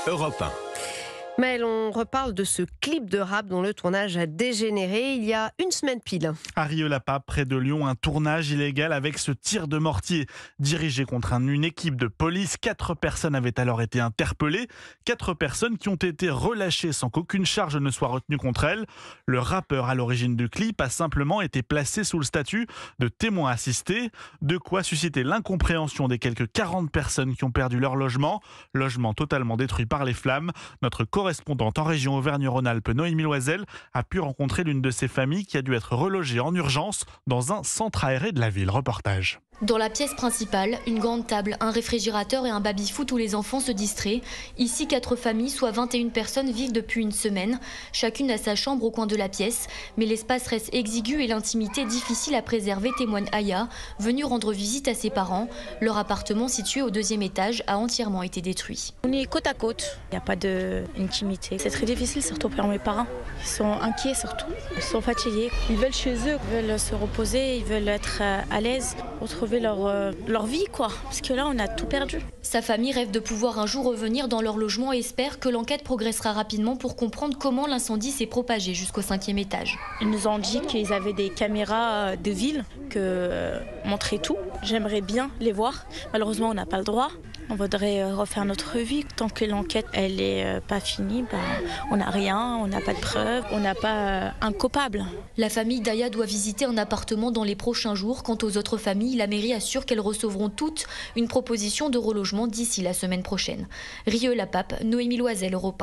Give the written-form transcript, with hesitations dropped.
Europe 1. Maëlle, on reparle de ce clip de rap dont le tournage a dégénéré il y a une semaine pile. À Rieux-la-Pape, près de Lyon, un tournage illégal avec ce tir de mortier. Dirigé contre une équipe de police, 4 personnes avaient alors été interpellées. 4 personnes qui ont été relâchées sans qu'aucune charge ne soit retenue contre elles. Le rappeur à l'origine du clip a simplement été placé sous le statut de témoin assisté. De quoi susciter l'incompréhension des quelques 40 personnes qui ont perdu leur logement. Logement totalement détruit par les flammes. Notre correspondante en région Auvergne-Rhône-Alpes, Noémie Loisel, a pu rencontrer l'une de ces familles qui a dû être relogée en urgence dans un centre aéré de la ville. Reportage. Dans la pièce principale, une grande table, un réfrigérateur et un baby-foot où les enfants se distraient. Ici, 4 familles, soit 21 personnes, vivent depuis une semaine. Chacune a sa chambre au coin de la pièce. Mais l'espace reste exigu et l'intimité difficile à préserver, témoigne Aya, venue rendre visite à ses parents. Leur appartement, situé au 2e étage, a entièrement été détruit. On est côte à côte, il n'y a pas d'intimité. C'est très difficile, surtout pour mes parents. Ils sont inquiets surtout, ils sont fatigués. Ils veulent chez eux, ils veulent se reposer, ils veulent être à l'aise, retrouver leur vie, quoi. Parce que là, on a tout perdu. Sa famille rêve de pouvoir un jour revenir dans leur logement et espère que l'enquête progressera rapidement pour comprendre comment l'incendie s'est propagé jusqu'au 5e étage. Ils nous ont dit qu'ils avaient des caméras de ville que montraient tout. J'aimerais bien les voir. Malheureusement, on n'a pas le droit. On voudrait refaire notre vie. Tant que l'enquête elle est pas finie, on n'a rien, on n'a pas de preuves, on n'a pas un coupable. La famille d'Aya doit visiter un appartement dans les prochains jours. Quant aux autres familles, la mairie assure qu'elles recevront toutes une proposition de relogement d'ici la semaine prochaine. Rieux-la-Pape, Noémie Loisel, Europe 1.